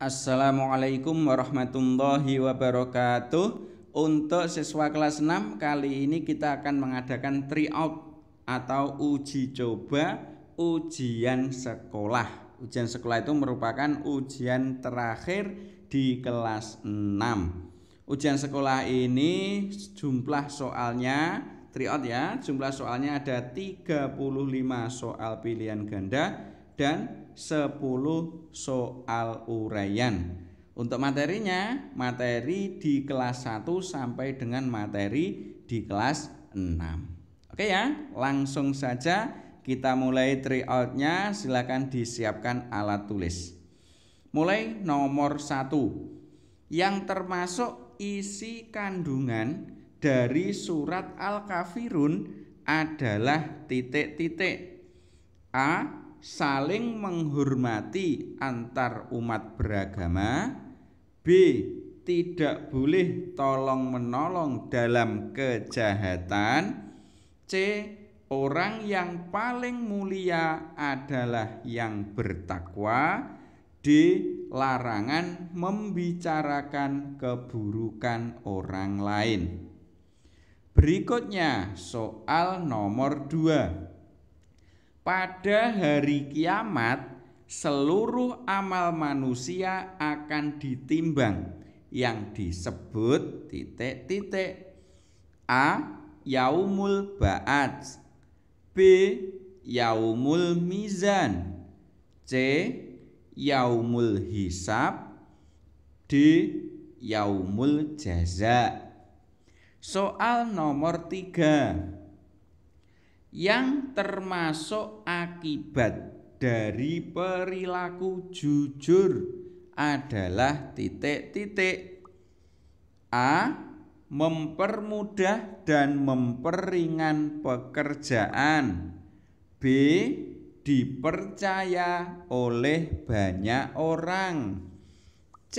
Assalamualaikum warahmatullahi wabarakatuh. Untuk siswa kelas 6 kali ini kita akan mengadakan tryout atau uji coba ujian sekolah. Ujian sekolah itu merupakan ujian terakhir di kelas 6. Ujian sekolah ini jumlah soalnya tryout ya, jumlah soalnya ada 35 soal pilihan ganda dan 10 soal uraian. Untuk materinya, materi di kelas 1 sampai dengan materi di kelas 6. Oke ya, langsung saja kita mulai tryoutnya. Silakan disiapkan alat tulis. Mulai nomor 1, yang termasuk isi kandungan dari surat Al-Kafirun adalah titik-titik. A. Saling menghormati antar umat beragama. B. Tidak boleh tolong-menolong dalam kejahatan. C. Orang yang paling mulia adalah yang bertakwa. D. Larangan membicarakan keburukan orang lain. Berikutnya soal nomor 2. Pada hari kiamat, seluruh amal manusia akan ditimbang yang disebut titik-titik. A. Yaumul Ba'ats. B. Yaumul Mizan. C. Yaumul Hisab. D. Yaumul Jaza. Soal nomor 3. Yang termasuk akibat dari perilaku jujur adalah titik-titik. A. Mempermudah dan memperingan pekerjaan. B. Dipercaya oleh banyak orang. C.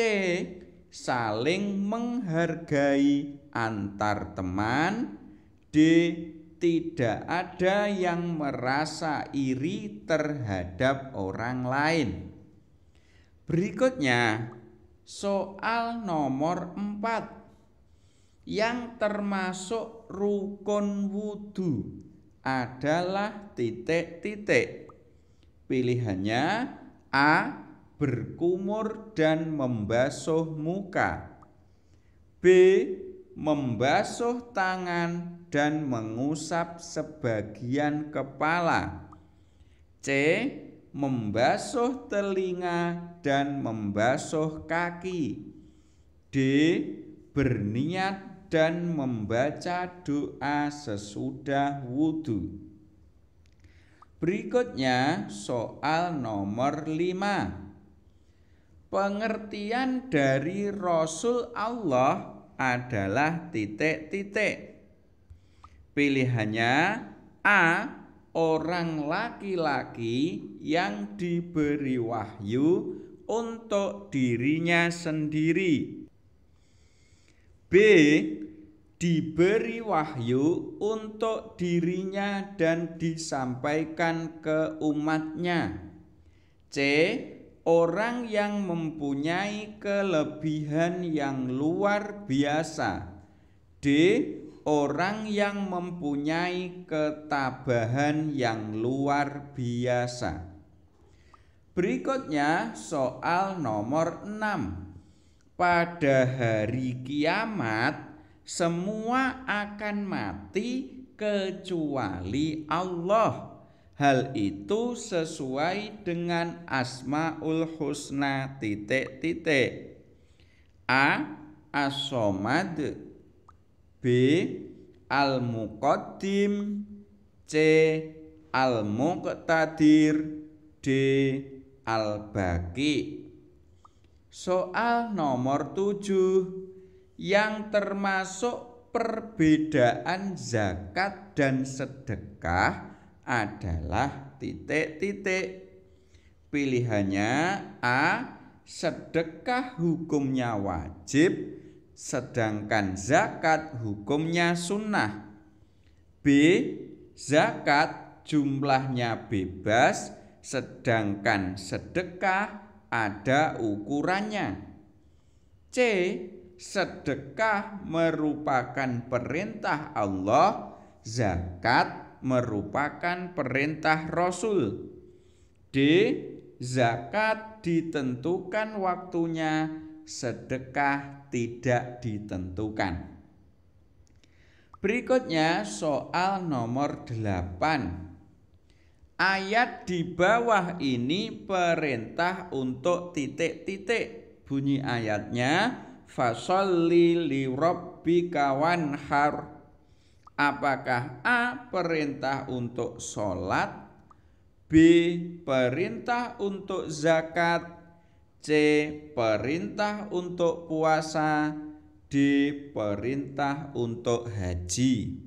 Saling menghargai antar teman. D. Tidak ada yang merasa iri terhadap orang lain. Berikutnya soal nomor 4. Yang termasuk rukun wudhu adalah titik-titik. Pilihannya A. Berkumur dan membasuh muka. B. Membasuh tangan dan mengusap sebagian kepala. C. Membasuh telinga dan membasuh kaki. D. Berniat dan membaca doa sesudah wudhu. Berikutnya soal nomor 5. Pengertian dari Rasul Allah adalah titik-titik. Pilihannya A. Orang laki-laki yang diberi wahyu untuk dirinya sendiri. B. Diberi wahyu untuk dirinya dan disampaikan ke umatnya. C. Orang yang mempunyai kelebihan yang luar biasa. D. Orang yang mempunyai ketabahan yang luar biasa. Berikutnya soal nomor 6. Pada hari kiamat, semua akan mati kecuali Allah. Hal itu sesuai dengan Asmaul Husna titik-titik. A. As-Somad. B. Al-Muqaddim. C. Al-Muqtadir. D. Al-Baqi. Soal nomor 7. Yang termasuk perbedaan zakat dan sedekah adalah titik-titik. Pilihannya A. Sedekah hukumnya wajib, sedangkan zakat hukumnya sunnah. B. Zakat jumlahnya bebas, sedangkan sedekah ada ukurannya. C. Sedekah merupakan perintah Allah, zakat merupakan perintah Rasul. D. Zakat ditentukan waktunya, sedekah tidak ditentukan. Berikutnya soal nomor 8. Ayat di bawah ini perintah untuk titik-titik. Bunyi ayatnya, fasholli li rabbika wanhar. Apakah A. perintah untuk sholat, B. perintah untuk zakat, C. perintah untuk puasa, D. perintah untuk haji.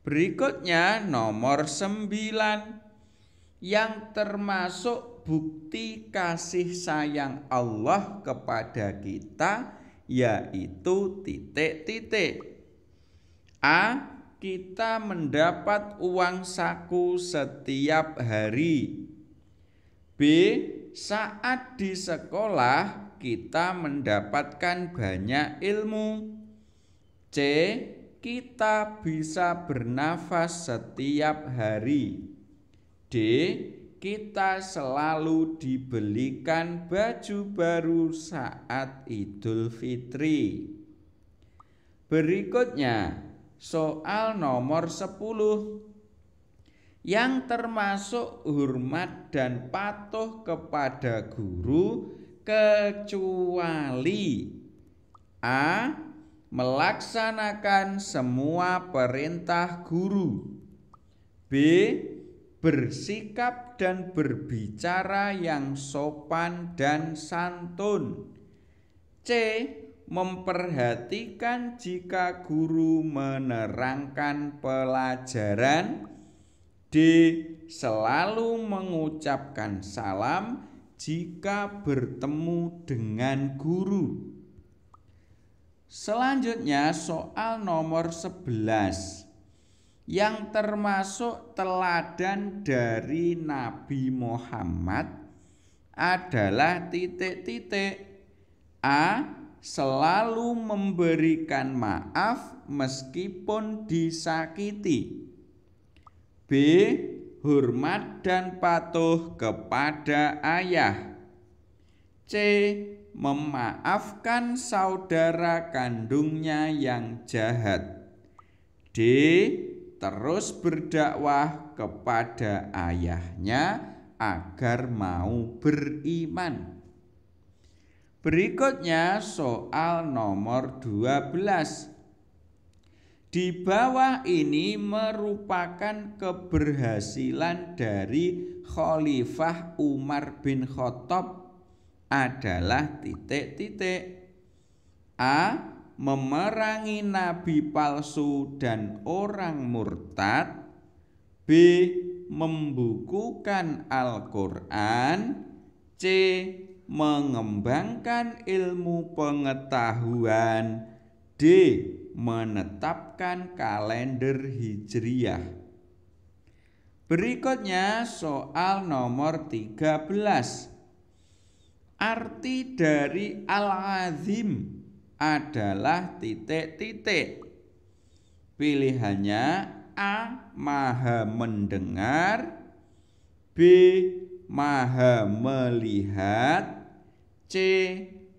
Berikutnya nomor 9, yang termasuk bukti kasih sayang Allah kepada kita yaitu titik-titik. A. Kita mendapat uang saku setiap hari. B. Saat di sekolah kita mendapatkan banyak ilmu. C. Kita bisa bernafas setiap hari. D. Kita selalu dibelikan baju baru saat Idul Fitri. Berikutnya soal nomor 10. Yang termasuk hormat dan patuh kepada guru kecuali A. melaksanakan semua perintah guru, B. bersikap dan berbicara yang sopan dan santun, C. memperhatikan jika guru menerangkan pelajaran, D. selalu mengucapkan salam jika bertemu dengan guru. Selanjutnya soal nomor 11. Yang termasuk teladan dari Nabi Muhammad adalah titik-titik. A. Selalu memberikan maaf meskipun disakiti. B. Hormat dan patuh kepada ayah. C. Memaafkan saudara kandungnya yang jahat. D. Terus berdakwah kepada ayahnya agar mau beriman. Berikutnya soal nomor 12. Di bawah ini merupakan keberhasilan dari Khalifah Umar bin Khattab adalah titik-titik. A. Memerangi nabi palsu dan orang murtad. B. Membukukan Al-Quran. C. Mengembangkan ilmu pengetahuan. D. Menetapkan kalender Hijriyah. Berikutnya soal nomor 13. Arti dari Al-Azim adalah titik-titik. Pilihannya A. Maha mendengar, B. Maha melihat, C.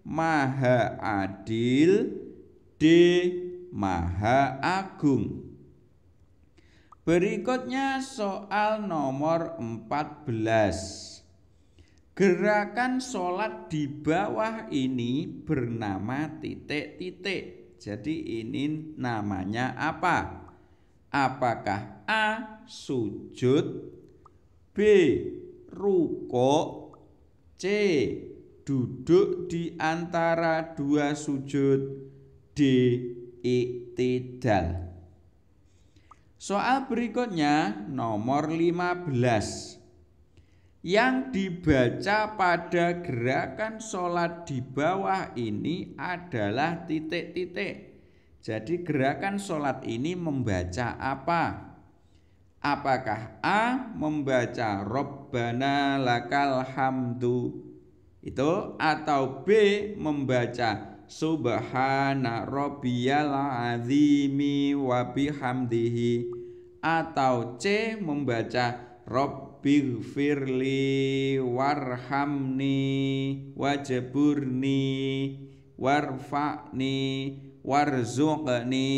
Maha adil, D. Maha agung. Berikutnya soal nomor 14. Gerakan sholat di bawah ini bernama titik-titik. Jadi ini namanya apa? Apakah A. Sujud, B. Rukuk, C. Duduk di antara dua sujud, D. Iktidal. Soal berikutnya nomor 15. Yang dibaca pada gerakan sholat di bawah ini adalah titik-titik. Jadi gerakan sholat ini membaca apa? Apakah A. membaca Rabbana lakal hamdu, Itu, atau B membaca subhana rabbiyal azimi wa bihamdihi, atau C membaca rabbighfirli warhamni wajburni warfa'ni warzuqni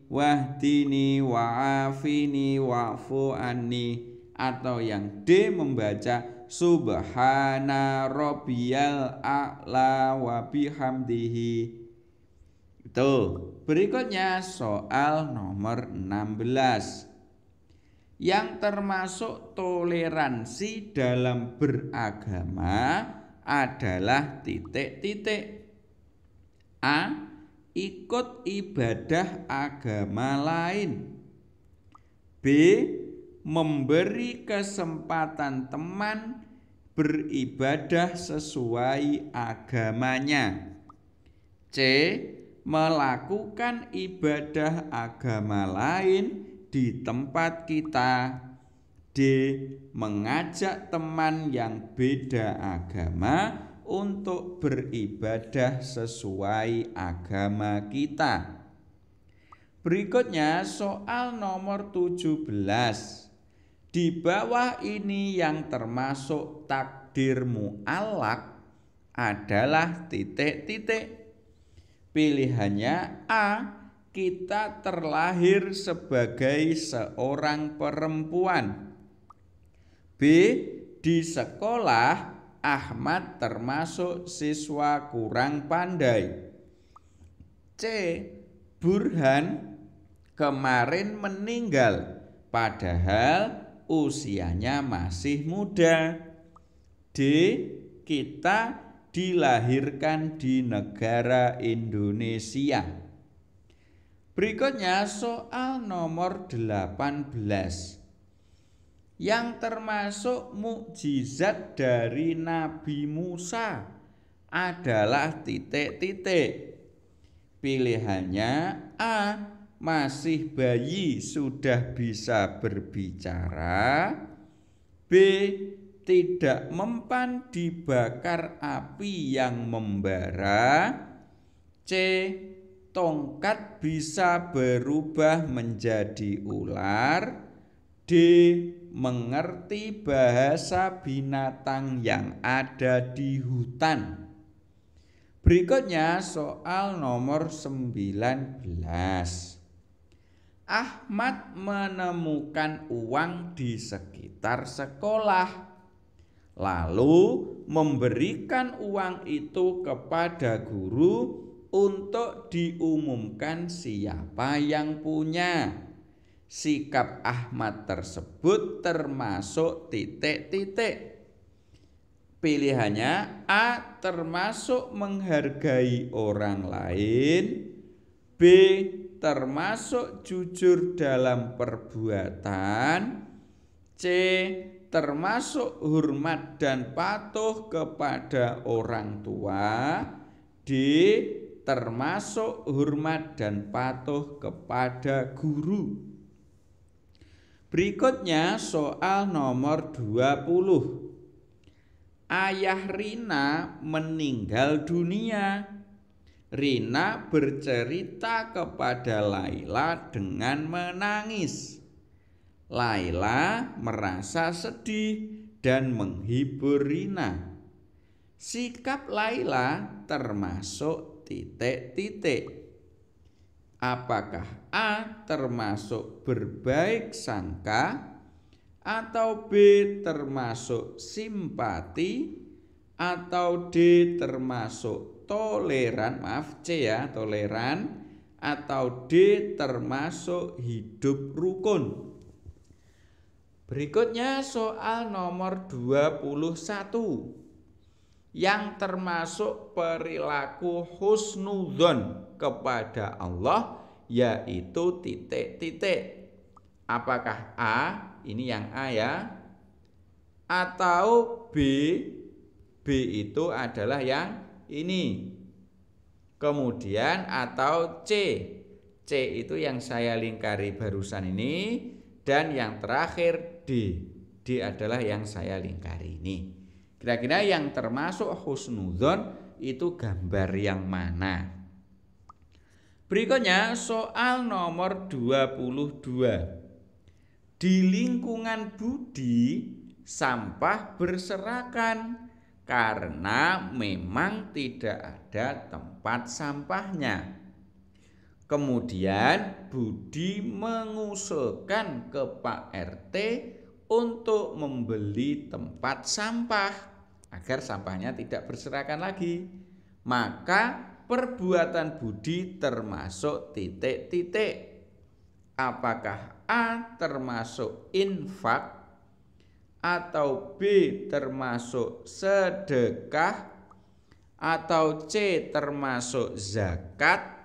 wahdini wa'afini wa'fu anni, atau yang D membaca subhana rabbiyal a'la wa bihamdihi. Itu. Berikutnya soal nomor 16. Yang termasuk toleransi dalam beragama adalah titik-titik. A. Ikut ibadah agama lain. B. Memberi kesempatan teman beribadah sesuai agamanya. C. Melakukan ibadah agama lain di tempat kita. D. Mengajak teman yang beda agama untuk beribadah sesuai agama kita. Berikutnya soal nomor 17. Di bawah ini yang termasuk takdir mu'allaq adalah titik-titik. Pilihannya A. Kita terlahir sebagai seorang perempuan. B. Di sekolah Ahmad termasuk siswa kurang pandai. C. Burhan kemarin meninggal padahal usianya masih muda. D. Kita dilahirkan di negara Indonesia. Berikutnya soal nomor 18. Yang termasuk mukjizat dari Nabi Musa adalah titik-titik. Pilihannya A. Masih bayi sudah bisa berbicara. B. Tidak mempan dibakar api yang membara. C. Tongkat bisa berubah menjadi ular. D. Mengerti bahasa binatang yang ada di hutan. Berikutnya soal nomor 19. Ahmad menemukan uang di sekitar sekolah, lalu memberikan uang itu kepada guru untuk diumumkan siapa yang punya. Sikap Ahmad tersebut termasuk titik-titik. Pilihannya A. Termasuk menghargai orang lain. B. Termasuk jujur dalam perbuatan. C. Termasuk hormat dan patuh kepada orang tua. D. Termasuk hormat dan patuh kepada guru. Berikutnya soal nomor 20. Ayah Rina meninggal dunia. Rina bercerita kepada Laila dengan menangis. Laila merasa sedih dan menghibur Rina. Sikap Laila termasuk titik-titik. Apakah A. termasuk berbaik sangka, atau B. termasuk simpati, atau D. termasuk toleran, maaf C ya, toleran, atau D. termasuk hidup rukun. Berikutnya soal nomor 21. Yang termasuk perilaku husnudzon kepada Allah yaitu titik-titik. Apakah A, ini yang A ya, atau B, B itu adalah yang ini. Kemudian atau C, C itu yang saya lingkari barusan ini, dan yang terakhir D, D adalah yang saya lingkari ini. Kira-kira yang termasuk husnudzon itu gambar yang mana? Berikutnya soal nomor 22. Di lingkungan budi sampah berserakan karena memang tidak ada tempat sampahnya. Kemudian Budi mengusulkan ke Pak RT untuk membeli tempat sampah agar sampahnya tidak berserakan lagi. Maka perbuatan Budi termasuk titik-titik. Apakah A termasuk infak atau B termasuk sedekah atau C termasuk zakat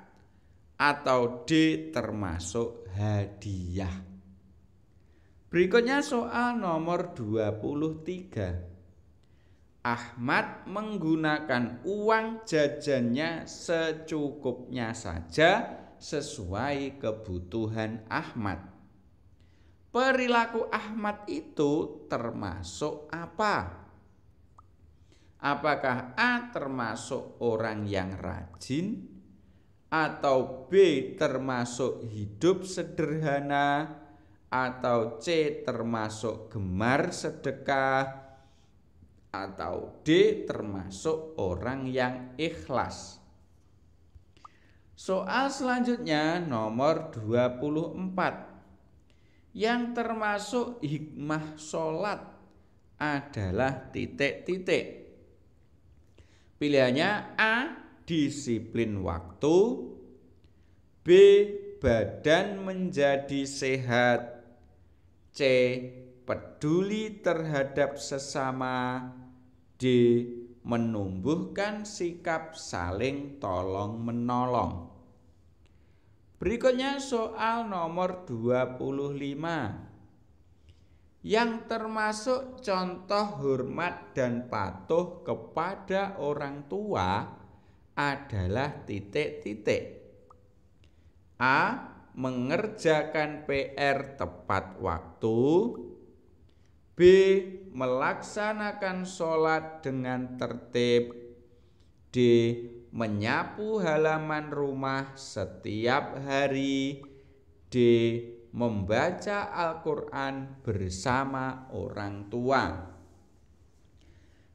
atau D termasuk hadiah? Berikutnya soal nomor 23. Ahmad menggunakan uang jajannya secukupnya saja sesuai kebutuhan Ahmad. Perilaku Ahmad itu termasuk apa? Apakah A termasuk orang yang rajin atau B termasuk hidup sederhana atau C termasuk gemar sedekah atau D termasuk orang yang ikhlas? Soal selanjutnya nomor 24. Yang termasuk hikmah sholat adalah titik-titik. Pilihannya A. Disiplin waktu, B. Badan menjadi sehat, C. Peduli terhadap sesama, D. Menumbuhkan sikap saling tolong-menolong. Berikutnya soal nomor 25. Yang termasuk contoh hormat dan patuh kepada orang tua adalah titik-titik. A. Mengerjakan PR tepat waktu, B. Melaksanakan sholat dengan tertib, D. Menyapu halaman rumah setiap hari, D. Membaca Al-Quran bersama orang tua.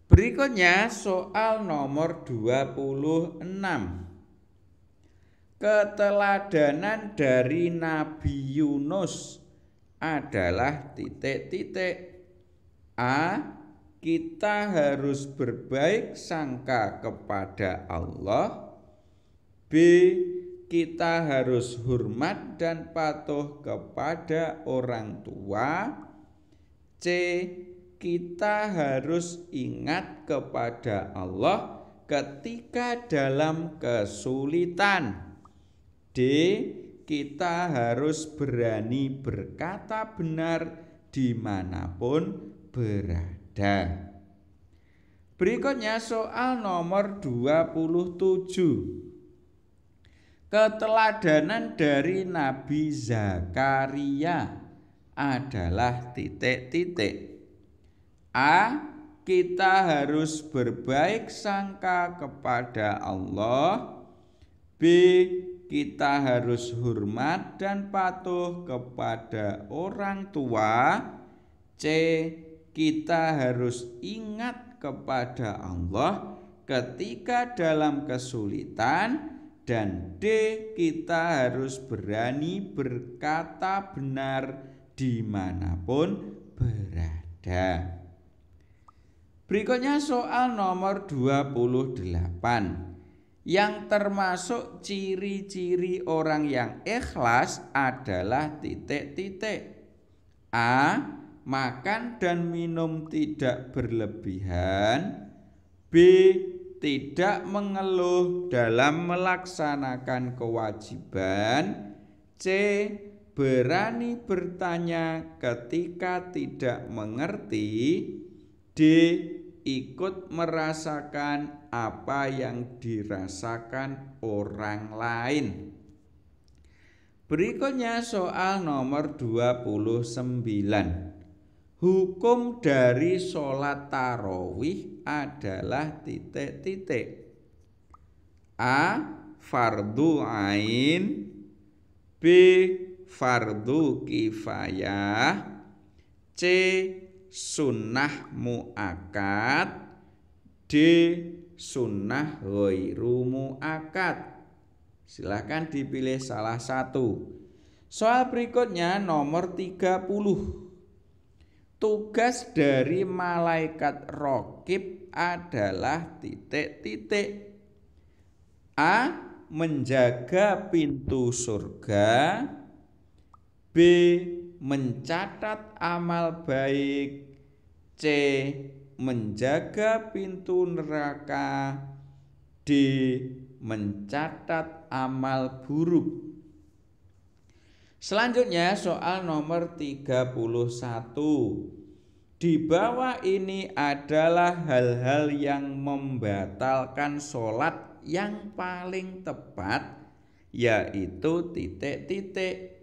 Berikutnya soal nomor 26. Keteladanan dari Nabi Yunus adalah titik-titik. A. Kita harus berbaik sangka kepada Allah. B. Kita harus hormat dan patuh kepada orang tua. C. Kita harus ingat kepada Allah ketika dalam kesulitan. D. Kita harus berani berkata benar dimanapun berada. Berikutnya soal nomor 27. Keteladanan dari Nabi Zakaria adalah titik-titik. A. Kita harus berbaik sangka kepada Allah. B. Kita harus hormat dan patuh kepada orang tua. C. Kita harus ingat kepada Allah ketika dalam kesulitan. Dan D. Kita harus berani berkata benar dimanapun berada. Berikutnya soal nomor 28. Yang termasuk ciri-ciri orang yang ikhlas adalah titik-titik. A. Makan dan minum tidak berlebihan. B. Tidak mengeluh dalam melaksanakan kewajiban. C. Berani bertanya ketika tidak mengerti. D. Ikut merasakan apa yang dirasakan orang lain. Berikutnya soal nomor 29. Hukum dari sholat tarawih adalah titik-titik. A. Fardu ain, B. Fardu kifayah, C. Sunnah muakkad, D. Sunnah ghairu muakkad. Silahkan dipilih salah satu. Soal berikutnya nomor 30. Tugas dari malaikat raqib adalah titik-titik. A. Menjaga pintu surga, B. Mencatat amal baik, C. Menjaga pintu neraka, D. Mencatat amal buruk. Selanjutnya soal nomor 31. Di bawah ini adalah hal-hal yang membatalkan sholat yang paling tepat, yaitu titik-titik.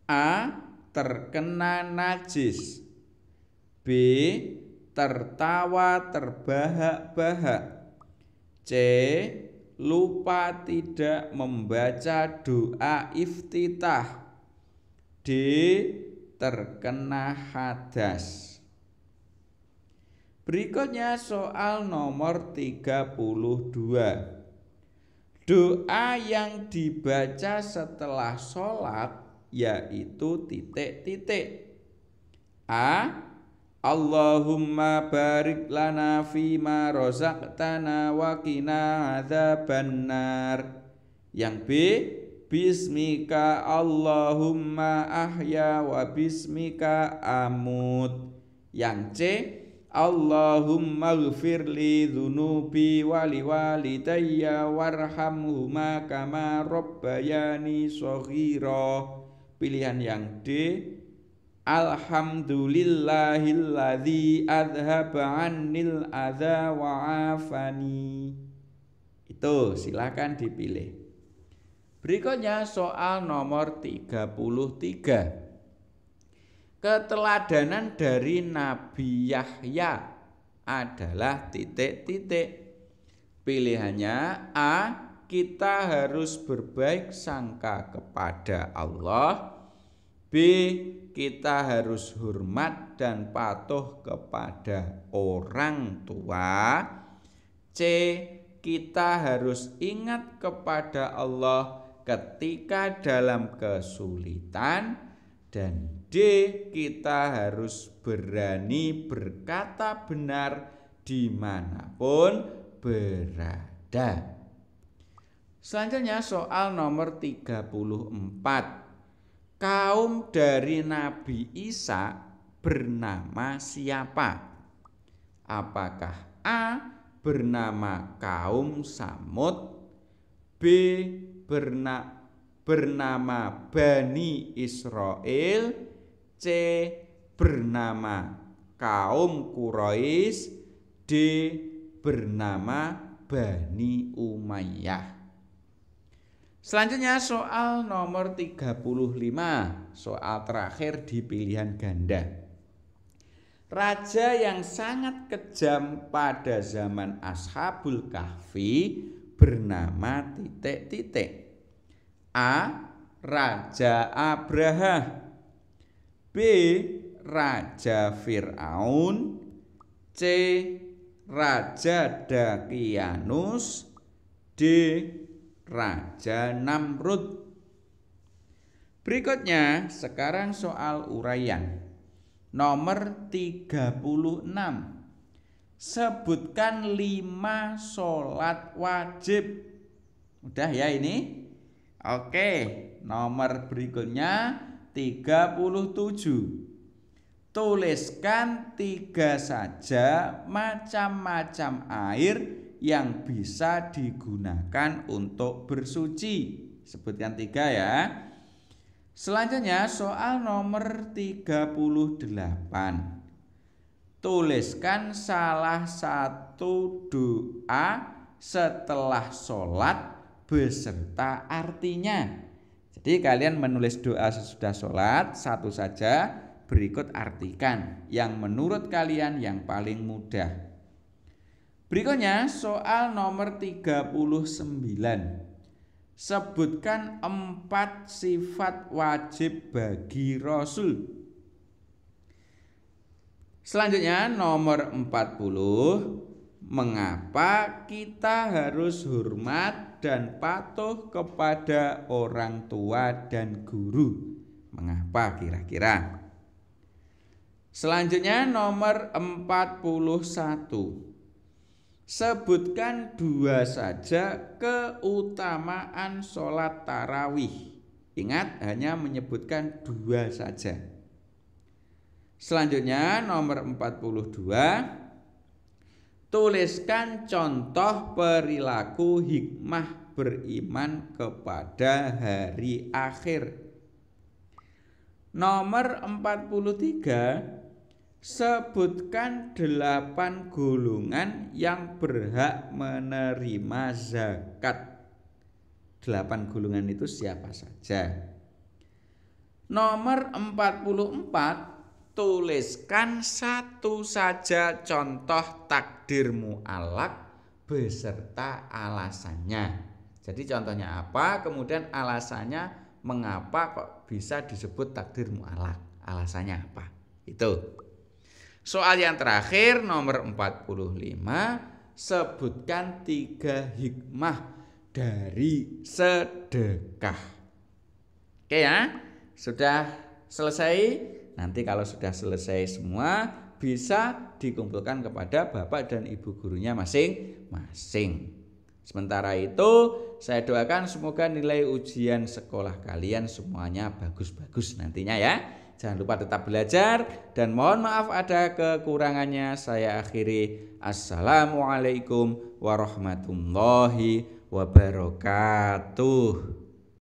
A. Terkena najis, B. Tertawa terbahak-bahak, C. Lupa tidak membaca doa iftitah, D. Terkena hadas. Berikutnya soal nomor 32. Doa yang dibaca setelah sholat yaitu titik-titik. A. Allahumma barik lana fima rozaqtana wa qina adzabannar. Yang B. Bismika Allahumma ahya wa bismika amut. Yang C. Allahumma ghfirli dzunubi wa liwalidayya warhamhuma kama rabbayani shaghira. Pilihan yang D. Alhamdulillahilladzi adhaba 'annil adza wa afani. Itu silakan dipilih. Berikutnya soal nomor 33. Keteladanan dari Nabi Yahya adalah titik-titik. Pilihannya A. Kita harus berbaik sangka kepada Allah, B. Kita harus hormat dan patuh kepada orang tua, C. Kita harus ingat kepada Allah ketika dalam kesulitan, dan D. Kita harus berani berkata benar dimanapun berada. Selanjutnya soal nomor 34. Kaum dari Nabi Isa bernama siapa? Apakah A. Bernama kaum Samud, B. Bernama Bani Israel, C. Bernama kaum Quraisy, D. Bernama Bani Umayyah. Selanjutnya soal nomor 35. Soal terakhir di pilihan ganda. Raja yang sangat kejam pada zaman Ashabul Kahfi bernama titik-titik. A. Raja Abraha, B. Raja Fir'aun, C. Raja Dakianus, D. Raja Namrud. Berikutnya sekarang soal uraian. Nomor 36. Sebutkan 5 sholat wajib. Udah ya ini? Oke, nomor berikutnya 37. Tuliskan 3 saja macam-macam air yang bisa digunakan untuk bersuci. Sebutkan 3 ya. Selanjutnya soal nomor 38. Tuliskan salah satu doa setelah sholat beserta artinya. Jadi kalian menulis doa sesudah sholat satu saja berikut artikan yang menurut kalian yang paling mudah. Berikutnya soal nomor 39. Sebutkan 4 sifat wajib bagi Rasul. Selanjutnya nomor 40. Mengapa kita harus hormat dan patuh kepada orang tua dan guru? Mengapa kira-kira? Selanjutnya nomor 41. Sebutkan 2 saja keutamaan sholat tarawih. Ingat, hanya menyebutkan 2 saja. Selanjutnya nomor 42. Tuliskan contoh perilaku hikmah beriman kepada hari akhir. Nomor 43. Sebutkan 8 golongan yang berhak menerima zakat. 8 golongan itu siapa saja? Nomor 44. Tuliskan 1 saja contoh takdir mu'allaq beserta alasannya. Jadi contohnya apa, kemudian alasannya mengapa kok bisa disebut takdir mu'allaq. Alasannya apa? Itu. Soal yang terakhir nomor 45. Sebutkan 3 hikmah dari sedekah. Oke ya, sudah selesai. Nanti kalau sudah selesai semua bisa dikumpulkan kepada bapak dan ibu gurunya masing-masing. Sementara itu saya doakan semoga nilai ujian sekolah kalian semuanya bagus-bagus nantinya ya. Jangan lupa tetap belajar dan mohon maaf ada kekurangannya. Saya akhiri. Assalamualaikum warahmatullahi wabarakatuh.